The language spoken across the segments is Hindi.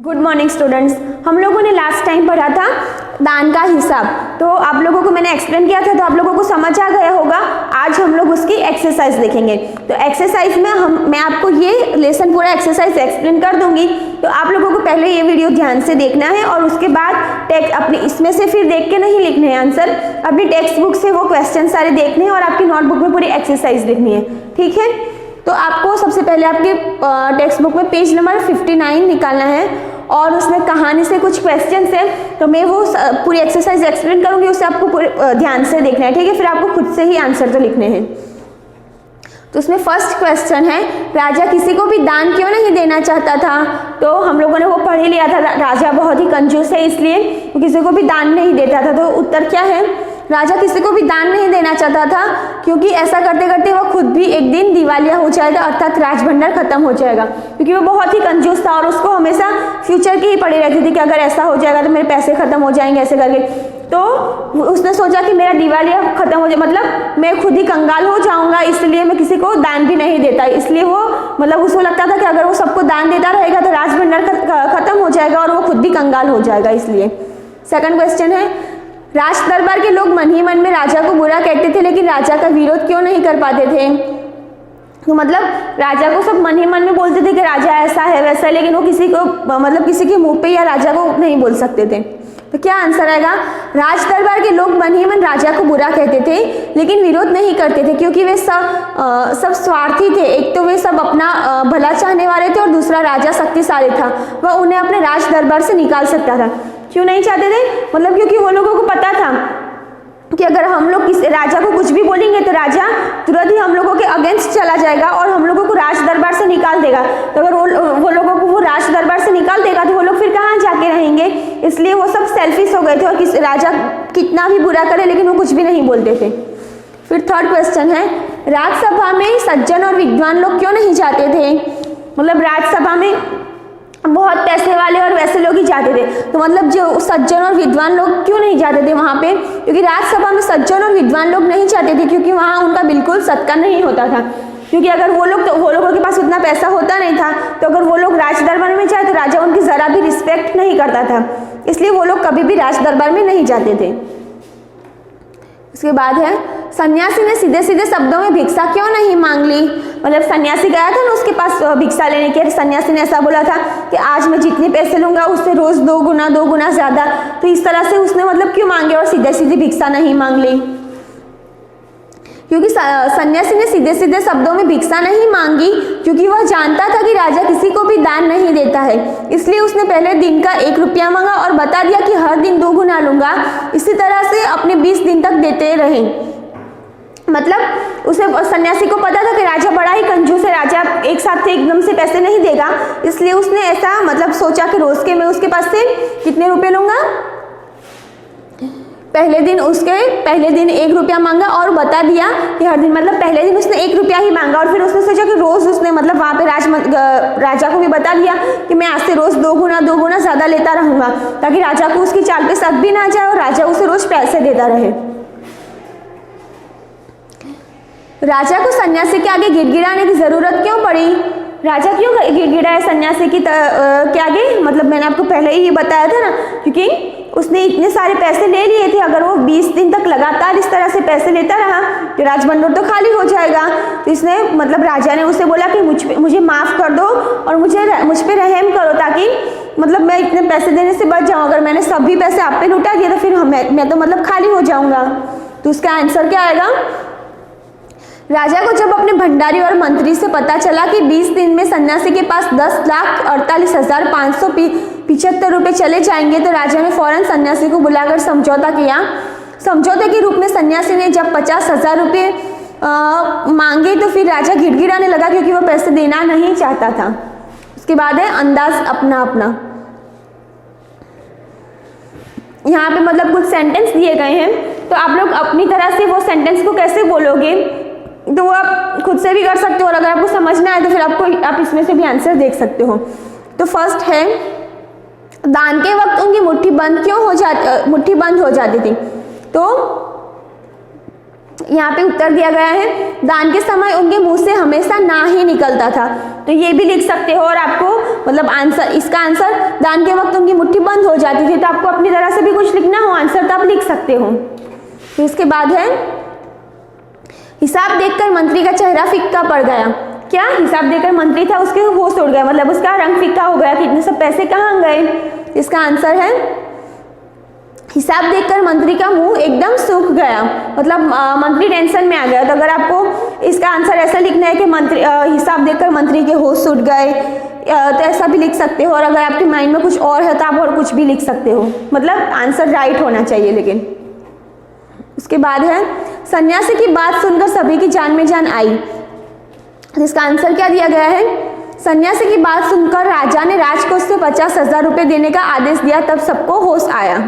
Good morning students. हम लोगों ने लास्ट टाइम पढ़ा था दान का हिसाब, तो आप लोगों को मैंने एक्सप्लेन किया था, तो आप लोगों को समझ आ गया होगा। आज हम लोग उसकी एक्सरसाइज देखेंगे। तो एक्सरसाइज में मैं आपको ये लेसन पूरा एक्सरसाइज एक्सप्लेन कर दूंगी, तो आप लोगों को पहले ये वीडियो ध्यान से देखना है और उसके बाद टेक्स्ट अपनी इसमें से फिर देख के नहीं लिखने हैं आंसर, अपनी टेक्स्ट बुक से वो क्वेश्चन सारे देखने हैं और आपकी नोटबुक में पूरी एक्सरसाइज लिखनी है। ठीक है, तो आपको सबसे पहले आपके टेक्स्ट बुक में पेज नंबर 59 निकालना है और उसमें कहानी से कुछ क्वेश्चंस हैं, तो मैं वो पूरी एक्सरसाइज एक्सप्लेन करूंगी, उससे आपको पूरे ध्यान से देखना है। ठीक है, फिर आपको खुद से ही आंसर तो लिखने हैं। तो उसमें फर्स्ट क्वेश्चन है, राजा किसी को भी दान क्यों नहीं देना चाहता था? तो हम लोगों ने वो पढ़ ही लिया था, राजा बहुत ही कंजूस है इसलिए वो किसी को भी दान नहीं देता था। तो उत्तर क्या है? राजा किसी को भी दान नहीं देना चाहता था क्योंकि ऐसा करते करते वो खुद भी एक दिन दिवालिया हो जाएगा, अर्थात राजभंडार खत्म हो जाएगा, क्योंकि वो बहुत ही कंजूस था और उसको हमेशा फ्यूचर की ही पड़ी रहती थी कि अगर ऐसा हो जाएगा तो मेरे पैसे खत्म हो जाएंगे ऐसे करके। तो उसने सोचा कि मेरा दिवालिया खत्म हो जाए, मतलब मैं खुद ही कंगाल हो जाऊंगा, इसलिए मैं किसी को दान भी नहीं देता। इसलिए वो मतलब उसको लगता था कि अगर वो सबको दान देता रहेगा तो राजभंडार खत्म हो जाएगा और वो खुद भी कंगाल हो जाएगा, इसलिए। सेकंड क्वेश्चन है, राज दरबार के लोग मन ही मन में राजा को बुरा कहते थे, लेकिन राजा का विरोध क्यों नहीं कर पाते थे? तो मतलब राजा को सब मन ही मन में बोलते थे कि राजा ऐसा है वैसा है, लेकिन वो किसी को मतलब किसी के मुंह पे या राजा को नहीं बोल सकते थे। तो क्या आंसर आएगा? राज दरबार के लोग मन ही मन राजा को बुरा कहते थे लेकिन विरोध नहीं करते थे, क्योंकि वे सब स्वार्थी थे। एक तो वे सब अपना भला चाहने वाले थे और दूसरा राजा शक्तिशाली था, वह उन्हें अपने राज दरबार से निकाल सकता था। क्यों नहीं चाहते थे? मतलब क्योंकि वो लोगों को पता था कि अगर हम लोग किसी राजा को कुछ भी बोलेंगे तो राजा तुरंत ही हम लोगों के अगेंस्ट चला जाएगा और हम लोगों को राज दरबार से निकाल देगा। तो अगर वो लोगों को वो राज दरबार से निकाल देगा तो वो लोग फिर कहाँ जाके रहेंगे? इसलिए वो सब सेल्फिश हो गए थे और राजा कितना भी बुरा करे लेकिन वो कुछ भी नहीं बोलते थे। फिर थर्ड क्वेश्चन है, राजसभा में सज्जन और विद्वान लोग क्यों नहीं जाते थे? मतलब राजसभा में बहुत पैसे वाले और वैसे लोग ही जाते थे, तो मतलब जो सज्जन और विद्वान लोग क्यों नहीं जाते थे वहाँ पे? क्योंकि राज्यसभा में सज्जन और विद्वान लोग नहीं जाते थे क्योंकि वहाँ उनका बिल्कुल सत्कार नहीं होता था। क्योंकि अगर वो लोगों के पास उतना पैसा होता नहीं था, तो अगर वो लोग राज दरबार में जाए तो राजा उनकी जरा भी रिस्पेक्ट नहीं करता था, इसलिए वो लोग कभी भी राज दरबार में नहीं जाते थे। इसके बाद है, सन्यासी ने सीधे सीधे शब्दों में भिक्षा क्यों नहीं मांग ली? मतलब सन्यासी गया था ना उसके पास भिक्षा लेने के, सन्यासी ने ऐसा बोला था कि आज मैं जितने पैसे लूंगा उससे रोज दो गुना ज्यादा, तो इस तरह से उसने मतलब क्यों मांगे और सीधे सीधे भिक्षा नहीं मांग ली? क्योंकि सन्यासी ने सीधे सीधे शब्दों में भिक्षा नहीं मांगी क्योंकि वह जानता था कि राजा किसी को भी दान नहीं देता है, इसलिए उसने पहले दिन का 1 रुपया मांगा और बता दिया कि हर दिन 2 गुना लूंगा। इसी तरह से अपने 20 दिन तक देते रहे। मतलब उसे सन्यासी को पता था कि राजा बड़ा ही कंजूस है, राजा एक साथ एकदम से पैसे नहीं देगा, इसलिए उसने ऐसा मतलब सोचा कि रोज के मैं उसके पास से कितने रुपए लूंगा? पहले दिन 1 रुपया मांगा और बता दिया कि हर दिन, मतलब पहले दिन उसने 1 रुपया ही मांगा और फिर उसने सोचा कि रोज उसने मतलब वहाँ पे राजा को भी बता दिया कि मैं आज से रोज 2 गुना ज्यादा लेता रहूंगा, ताकि राजा को उसकी चाल पे शक भी ना जाए और राजा उसे रोज पैसे देता रहे। राजा को सन्यासी के आगे गिड़गिड़ाने की जरूरत क्यों पड़ी? राजा क्यों गिड़गिड़ाया सन्यासी के आगे? मतलब मैंने आपको पहले ही ये बताया था ना, क्योंकि उसने इतने सारे पैसे ले लिए थे। अगर वो 20 दिन तक लगातार इस तरह से पैसे लेता रहा तो राजभंडार तो खाली हो जाएगा। तो इसने मतलब राजा ने उसे बोला कि मुझे माफ कर दो और मुझ पे रहम करो, ताकि मतलब मैं इतने पैसे देने से बच जाऊँ। अगर मैंने सभी पैसे आप पे लुटा दिए तो फिर मैं तो मतलब खाली हो जाऊंगा। तो उसका आंसर क्या आएगा? राजा को जब अपने भंडारी और मंत्री से पता चला कि 20 दिन में सन्यासी के पास 10,48,575 रुपए चले जाएंगे, तो राजा ने फौरन सन्यासी को बुलाकर समझौता किया। समझौते के रूप में सन्यासी ने जब 50,000 रुपये मांगे तो फिर राजा गिड़गिड़ाने लगा क्योंकि वह पैसे देना नहीं चाहता था। उसके बाद है अंदाज अपना अपना। यहाँ पे मतलब कुछ सेंटेंस दिए गए हैं, तो आप लोग अपनी तरह से वो सेंटेंस को कैसे बोलोगे तो वो आप खुद से भी कर सकते हो, और अगर आपको समझना है तो फिर आप इसमें से भी आंसर देख सकते हो। तो फर्स्ट है, दान के वक्त उनकी मुट्ठी बंद हो जाती थी? तो यहाँ पे उत्तर दिया गया है, दान के समय उनके मुंह से हमेशा ना ही निकलता था। तो ये भी लिख सकते हो, और आपको मतलब आंसर, इसका आंसर दान के वक्त उनकी मुट्ठी बंद हो जाती थी। तो आपको अपनी तरह से भी कुछ लिखना हो आंसर तो आप लिख सकते हो। तो इसके बाद है, हिसाब देखकर मंत्री का चेहरा फीका पड़ गया। क्या? हिसाब देखकर मंत्री था, उसके होश उड़ गया, मतलब उसका रंग फीका हो गया कि इतने सब पैसे कहाँ गए। इसका आंसर है, हिसाब देखकर मंत्री का मुंह एकदम सूख गया, मतलब मंत्री टेंशन में आ गया। तो अगर आपको इसका आंसर ऐसा लिखना है कि मंत्री हिसाब देखकर मंत्री के होश उड़ गए, तो ऐसा भी लिख सकते हो। और अगर आपके माइंड में कुछ और है तो आप और कुछ भी लिख सकते हो, मतलब आंसर राइट होना चाहिए। लेकिन उसके बाद है, सन्यासी की बात सुनकर सभी की जान में जान आई। इसका आंसर क्या दिया गया है, सन्यासी की बात सुनकर राजा ने राजकोष से 50,000 रुपये देने का आदेश दिया, तब सबको होश आया।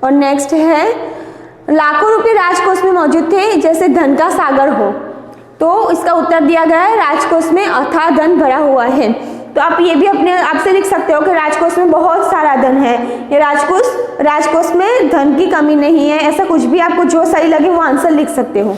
और नेक्स्ट है, लाखों रुपए राजकोष में मौजूद थे जैसे धन का सागर हो। तो इसका उत्तर दिया गया है, राजकोष में अथाह धन भरा हुआ है। तो आप ये भी अपने आप से लिख सकते हो कि राजकोष में बहुत सारा धन है, ये राजकोष में धन की कमी नहीं है। ऐसा कुछ भी आपको जो सही लगे वो आंसर लिख सकते हो।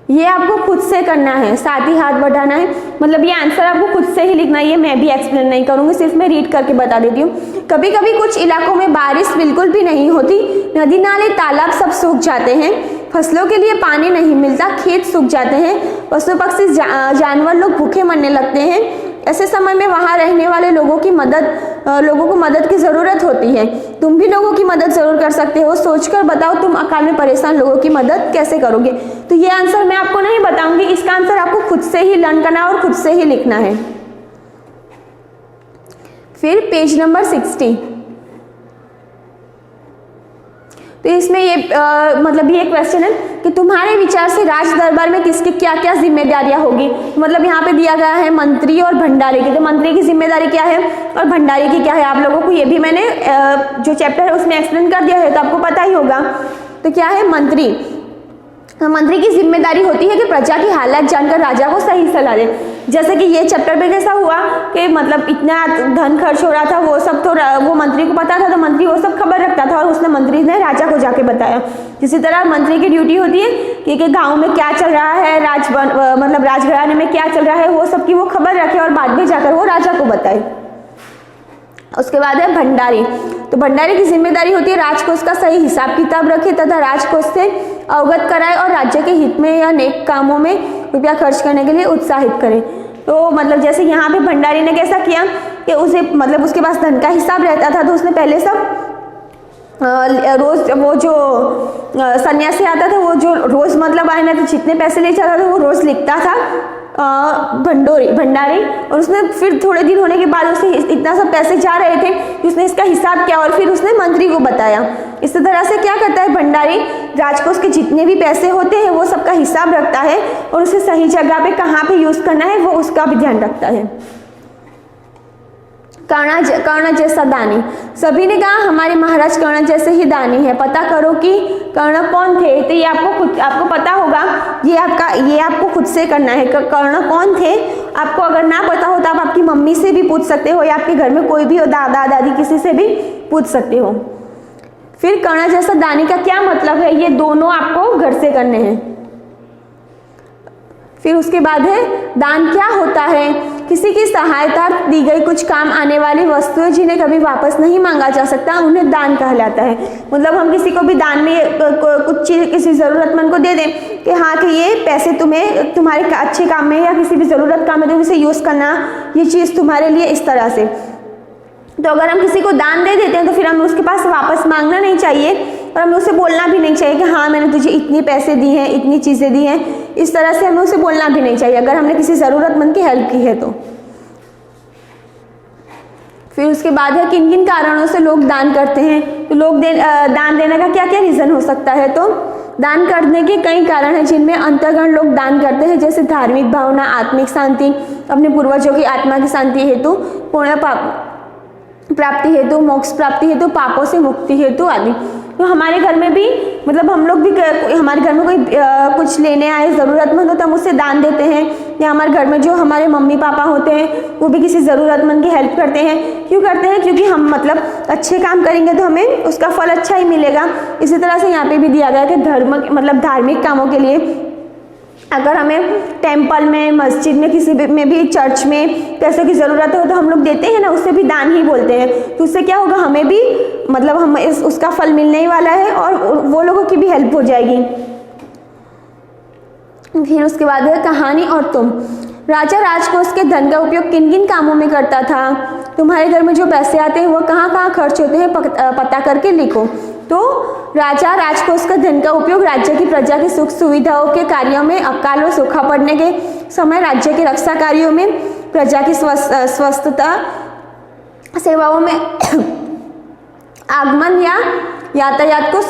ये आपको खुद से करना है, साथ ही हाथ बढ़ाना है, मतलब ये आंसर आपको खुद से ही लिखना है। ये मैं भी एक्सप्लेन नहीं करूँगी, सिर्फ मैं रीड करके बता देती हूँ। कभी कभी कुछ इलाकों में बारिश बिल्कुल भी नहीं होती, नदी नाले तालाब सब सूख जाते हैं, फसलों के लिए पानी नहीं मिलता, खेत सूख जाते हैं, पशु पक्षी जानवर लोग भूखे मरने लगते हैं। ऐसे समय में वहाँ रहने वाले लोगों को मदद की ज़रूरत होती है। तुम भी लोगों की मदद ज़रूर कर सकते हो। सोचकर बताओ तुम अकाल में परेशान लोगों की मदद कैसे करोगे। तो ये आंसर मैं आपको नहीं बताऊंगी, इसका आंसर आपको खुद से ही लर्न करना है और खुद से ही लिखना है। फिर पेज नंबर 60, तो इसमें ये मतलब ये क्वेश्चन है कि तुम्हारे विचार से राज दरबार में किसकी क्या क्या जिम्मेदारियां होगी। मतलब यहाँ पे दिया गया है मंत्री और भंडारी की, तो मंत्री की जिम्मेदारी क्या है और भंडारी की क्या है, आप लोगों को ये भी मैंने जो चैप्टर है उसमें एक्सप्लेन कर दिया है, तो आपको पता ही होगा। तो क्या है, मंत्री की जिम्मेदारी होती है कि प्रजा की हालत जानकर राजा को सही सलाह दे। जैसे कि ये चैप्टर में कैसा हुआ कि मतलब इतना धन खर्च हो रहा था, वो सब तो वो मंत्री को पता था, तो मंत्री वो सब खबर रखता था और उसने मंत्री ने राजा को जाके बताया। इसी तरह मंत्री की ड्यूटी होती है कि गांव में क्या चल रहा है, मतलब राजघराने में क्या चल रहा है, वो सब की वो खबर रखे और बाद में जाकर वो राजा को बताए। उसके बाद है भंडारी, तो भंडारी की जिम्मेदारी होती है राजकोष का सही हिसाब किताब रखे तथा राजकोष से अवगत कराए और राज्य के हित में या नेक कामों में रुपया खर्च करने के लिए उत्साहित करे। तो मतलब जैसे यहाँ पे भंडारी ने कैसा किया कि उसे मतलब उसके पास धन का हिसाब रहता था, तो उसने पहले सब रोज वो जो सन्यासी आता था वो जो रोज मतलब आए ना तो जितने पैसे ले जाता था वो रोज लिखता था भंडारी, और उसने फिर थोड़े दिन होने के बाद उसे इतना सब पैसे जा रहे थे कि उसने इसका हिसाब किया और फिर उसने मंत्री को बताया। इस तरह से क्या करता है भंडारी, राजकोष के जितने भी पैसे होते हैं वो सबका हिसाब रखता है और उसे सही जगह पे कहाँ पे यूज करना है वो उसका भी ध्यान रखता है। कर्ण जैसा दानी, सभी ने कहा हमारे महाराज कर्ण जैसे ही दानी है, पता करो कि कर्ण कौन थे। तो ये आपको पता होगा, ये आपको खुद से करना है। कर्ण कौन थे आपको अगर ना पता हो तो आप आपकी मम्मी से भी पूछ सकते हो या आपके घर में कोई भी हो, दादा दादी किसी से भी पूछ सकते हो। फिर कर्ण जैसा दानी का क्या मतलब है, ये दोनों आपको घर से करने हैं। फिर उसके बाद है दान क्या होता है, किसी की सहायता दी गई कुछ काम आने वाली वस्तुएं जिन्हें कभी वापस नहीं मांगा जा सकता उन्हें दान कहलाता है। मतलब हम किसी को भी दान में कुछ चीज़ किसी ज़रूरतमंद को दे दें कि हाँ कि ये पैसे तुम्हें तुम्हारे अच्छे काम में या किसी भी ज़रूरत काम में तुम इसे यूज़ करना, ये चीज़ तुम्हारे लिए इस तरह से। तो अगर हम किसी को दान दे देते हैं तो फिर हमें उसके पास वापस मांगना नहीं चाहिए और हमें उसे बोलना भी नहीं चाहिए कि हाँ मैंने तुझे इतनी पैसे दी हैं, इतनी चीज़ें दी हैं। इस तरह से हमें उसे बोलना भी नहीं चाहिए अगर हमने किसी ज़रूरतमंद की हेल्प की है तो। फिर उसके बाद है किन किन कारणों से लोग दान करते हैं। तो लोग दान देने का क्या क्या रीज़न हो सकता है। तो दान करने के कई कारण हैं जिनमें अंतर्गण लोग दान करते हैं, जैसे धार्मिक भावना, आत्मिक शांति, अपने पूर्वजों की आत्मा की शांति हेतु, पुण्य प्राप्ति हेतु, मोक्ष प्राप्ति हेतु, पापों से मुक्ति हेतु आदि। तो हमारे घर में भी मतलब हम लोग भी हमारे घर में कोई कुछ लेने आए ज़रूरतमंद हो तो हम उससे दान देते हैं, या हमारे घर में जो हमारे मम्मी पापा होते हैं वो भी किसी ज़रूरतमंद की हेल्प करते हैं। क्यों करते हैं? क्योंकि हम मतलब अच्छे काम करेंगे तो हमें उसका फल अच्छा ही मिलेगा। इसी तरह से यहाँ पे भी दिया गया कि धर्म मतलब धार्मिक कामों के लिए अगर हमें टेम्पल में, मस्जिद में, किसी में भी, चर्च में पैसों की ज़रूरत हो तो हम लोग देते हैं ना, उससे भी दान ही बोलते हैं। तो उससे क्या होगा, हमें भी मतलब हम उसका फल मिलने ही वाला है और वो लोगों की भी हेल्प हो जाएगी। फिर उसके बाद है कहानी और तुम। राजा राजकोष के धन का उपयोग किन किन कामों में करता था? तुम्हारे घर में जो पैसे आते हैं वो कहाँ कहाँ खर्च होते हैं पता करके लिखो। तो राजा राजकोष का धन का उपयोग राज्य की प्रजा की सुख सुविधाओं के कार्यों में, अकाल व सूखा पड़ने के समय राज्य के रक्षा कार्यों में, प्रजा की स्वस्थता सेवाओं में, आगमन या यातायात को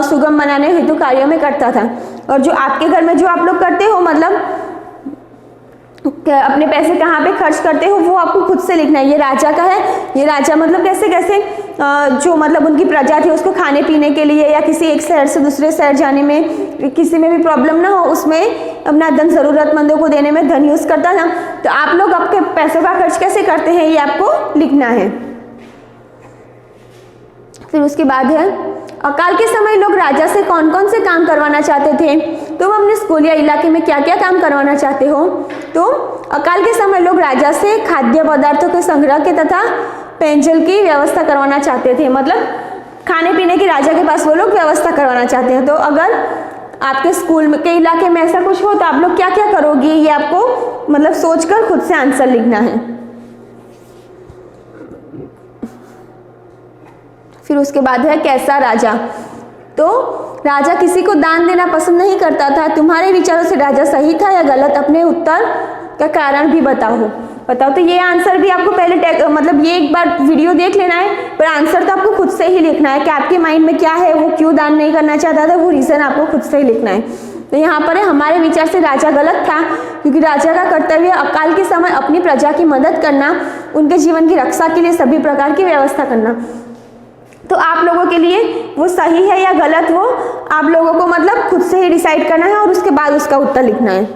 सुगम बनाने हेतु कार्यों में करता था। और जो आपके घर में जो आप लोग करते हो मतलब अपने पैसे कहाँ पे खर्च करते हो वो आपको खुद से लिखना है। ये राजा का है, ये राजा मतलब कैसे कैसे जो मतलब उनकी प्रजा थी उसको खाने पीने के लिए या किसी एक शहर से दूसरे शहर जाने में किसी में भी प्रॉब्लम ना हो उसमें अपना धन ज़रूरतमंदों को देने में धन यूज़ करता था। तो आप लोग आपके पैसों का खर्च कैसे करते हैं ये आपको लिखना है। फिर उसके बाद है अकाल के समय लोग राजा से कौन कौन से काम करवाना चाहते थे? तुम अपने स्कूल या इलाके में क्या क्या काम करवाना चाहते हो? तो अकाल के समय लोग राजा से खाद्य पदार्थों के संग्रह के तथा पेयजल की व्यवस्था करवाना चाहते थे। मतलब खाने पीने की राजा के पास वो लोग व्यवस्था करवाना चाहते हैं। तो अगर आपके स्कूल के इलाके में ऐसा कुछ हो तो आप लोग क्या क्या करोगे ये आपको मतलब सोचकर खुद से आंसर लिखना है। फिर उसके बाद है कैसा राजा। तो राजा किसी को दान देना पसंद नहीं करता था। तुम्हारे विचारों से राजा सही था या गलत? अपने उत्तर का कारण भी बताओ। तो ये आंसर भी आपको पहले मतलब ये एक बार वीडियो देख लेना है, पर आंसर तो आपको खुद से ही लिखना है कि आपके माइंड में क्या है, वो क्यों दान नहीं करना चाहता था, वो रीज़न आपको खुद से ही लिखना है। तो यहाँ पर है हमारे विचार से राजा गलत था क्योंकि राजा का कर्तव्य अकाल के समय अपनी प्रजा की मदद करना, उनके जीवन की रक्षा के लिए सभी प्रकार की व्यवस्था करना। तो आप लोगों के लिए वो सही है या गलत वो आप लोगों को मतलब खुद से ही डिसाइड करना है और उसके बाद उसका उत्तर लिखना है।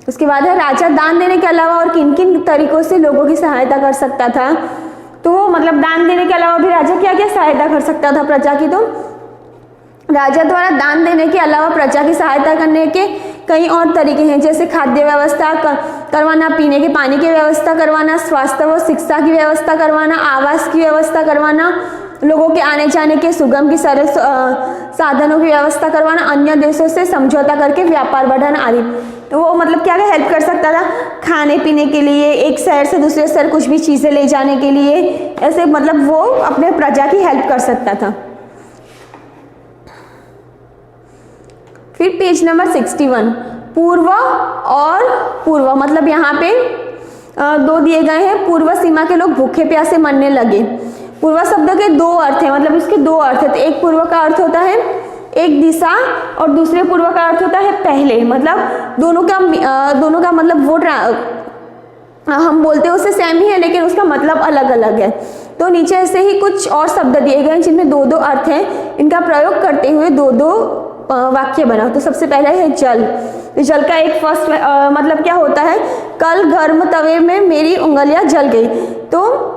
उसके बाद है राजा दान देने के अलावा और किन किन तरीकों से लोगों की सहायता कर सकता था? तो मतलब दान देने के अलावा भी राजा क्या क्या सहायता कर सकता था प्रजा की? तो राजा द्वारा दान देने के अलावा प्रजा की सहायता करने के कई और तरीके हैं, जैसे खाद्य व्यवस्था करवाना, पीने के पानी की व्यवस्था करवाना, स्वास्थ्य व शिक्षा की व्यवस्था करवाना, आवास की व्यवस्था करवाना, लोगों के आने जाने के सुगम की सरल साधनों की व्यवस्था करवाना, अन्य देशों से समझौता करके व्यापार बढ़ाना आदि। तो वो मतलब क्या क्या हेल्प कर सकता था? खाने पीने के लिए, एक शहर से दूसरे शहर कुछ भी चीज़ें ले जाने के लिए, ऐसे मतलब वो अपने प्रजा की हेल्प कर सकता था। फिर पेज नंबर 61 पूर्व और पूर्व मतलब यहाँ पे दो दिए गए हैं। पूर्व सीमा के लोग भूखे प्यासे मरने लगे। पूर्व शब्द के दो अर्थ हैं, मतलब इसके दो अर्थ हैं। तो एक पूर्व का अर्थ होता है एक दिशा और दूसरे पूर्व का अर्थ होता है पहले। मतलब दोनों का मतलब वो हम बोलते हैं उससे सेम ही है लेकिन उसका मतलब अलग अलग है। तो नीचे ऐसे ही कुछ और शब्द दिए गए हैं जिनमें दो दो अर्थ हैं। इनका प्रयोग करते हुए दो दो वाक्य बनाओ। तो सबसे पहले है जल। तो जल का एक फर्स्ट मतलब क्या होता है? कल गर्म तवे में मेरी उंगलियां जल गई। तो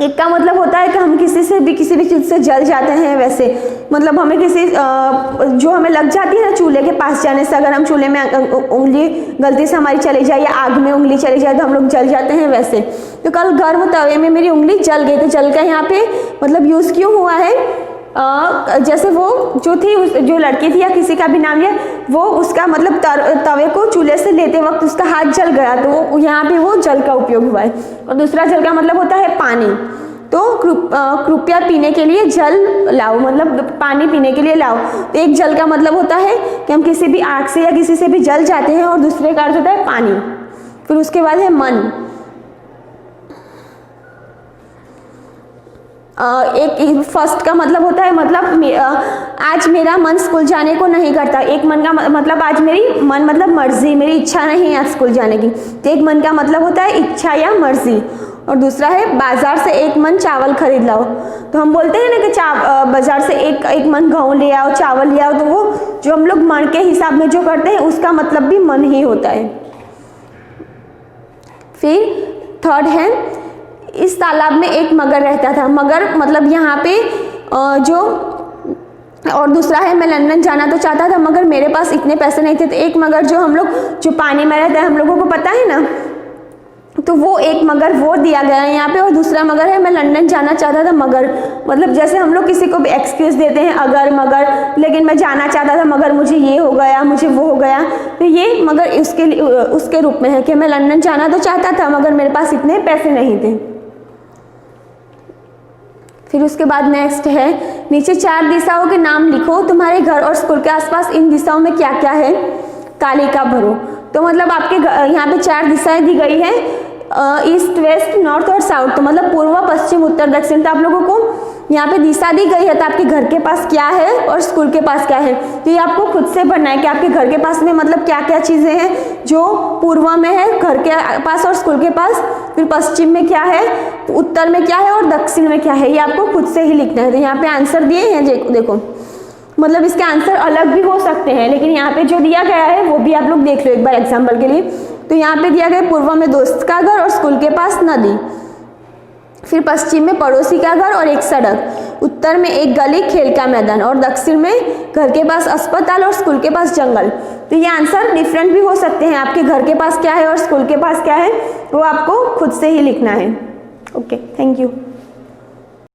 एक का मतलब होता है कि हम किसी भी चीज़ से जल जाते हैं। वैसे मतलब हमें किसी जो हमें लग जाती है ना चूल्हे के पास जाने से, अगर हम चूल्हे में उंगली गलती से हमारी चली जाए या आग में उंगली चली जाए तो हम लोग जल जाते हैं। वैसे तो कल गर्म तवे में मेरी उंगली जल गई। तो जल का यहाँ पे मतलब यूज़ क्यों हुआ है? जैसे वो जो थी जो लड़की थी या किसी का भी नाम लिया, वो उसका मतलब तवे को चूल्हे से लेते वक्त उसका हाथ जल गया, तो वो यहाँ पे वो जल का उपयोग हुआ है। और दूसरा जल का मतलब होता है पानी। तो कृपया पीने के लिए जल लाओ, मतलब पानी पीने के लिए लाओ। तो एक जल का मतलब होता है कि हम किसी भी आग से या किसी से भी जल जाते हैं, और दूसरे का अर्थ होता है पानी। फिर उसके बाद है मन। एक फर्स्ट का मतलब होता है मतलब आज मेरा मन स्कूल जाने को नहीं करता। एक मन का मतलब आज मेरी मतलब मर्जी, मेरी इच्छा नहीं है आज स्कूल जाने की। तो एक मन का मतलब होता है इच्छा या मर्जी। और दूसरा है बाजार से 1 मन चावल खरीद लाओ। तो हम बोलते हैं ना कि बाजार से एक मन गेहूँ ले आओ, चावल ले आओ, तो वो जो हम लोग मन के हिसाब में जो करते हैं उसका मतलब भी मन ही होता है। फिर थर्ड है, इस तालाब में एक मगर रहता था। मगर मतलब यहाँ पे जो, और दूसरा है मैं लंदन जाना तो चाहता था मगर मेरे पास इतने पैसे नहीं थे। तो एक मगर जो हम लोग जो पानी में रहता है, हम लोगों को पता है ना, तो वो एक मगर वो दिया गया है यहाँ पे। और दूसरा मगर है मैं लंदन जाना चाहता था मगर, मतलब जैसे हम लोग किसी को भी एक्सक्यूज देते हैं अगर मगर, लेकिन मैं जाना चाहता था मगर मुझे ये हो गया, मुझे वो हो गया, तो ये मगर उसके रूप में है कि मैं लंदन जाना तो चाहता था मगर मेरे पास इतने पैसे नहीं थे। फिर उसके बाद नेक्स्ट है, नीचे 4 दिशाओं के नाम लिखो, तुम्हारे घर और स्कूल के आसपास इन दिशाओं में क्या क्या है, तालिका भरो। तो मतलब आपके यहाँ पे 4 दिशाएं दी गई है, ईस्ट, वेस्ट, नॉर्थ और साउथ। तो मतलब पूर्व, पश्चिम, उत्तर, दक्षिण। तो आप लोगों को यहाँ पे दिशा दी गई है, तो आपके घर के पास क्या है और स्कूल के पास क्या है, तो ये आपको खुद से भरना है कि आपके घर के पास में मतलब क्या क्या चीज़ें हैं। जो पूर्व में है घर के पास और स्कूल के पास, फिर पश्चिम में क्या है, उत्तर में क्या है और दक्षिण में क्या है, ये आपको खुद से ही लिखना है। तो यहाँ पे आंसर दिए हैं, देखो मतलब इसके आंसर अलग भी हो सकते हैं, लेकिन यहाँ पे जो दिया गया है वो भी आप लोग देख लो एक बार एग्जाम्पल के लिए। तो यहाँ पे दिया गया पूर्व में दोस्त का घर और स्कूल के पास नदी, फिर पश्चिम में पड़ोसी का घर और एक सड़क, उत्तर में एक गली, खेल का मैदान, और दक्षिण में घर के पास अस्पताल और स्कूल के पास जंगल। तो ये आंसर डिफरेंट भी हो सकते हैं, आपके घर के पास क्या है और स्कूल के पास क्या है वो आपको खुद से ही लिखना है। Okay, thank you.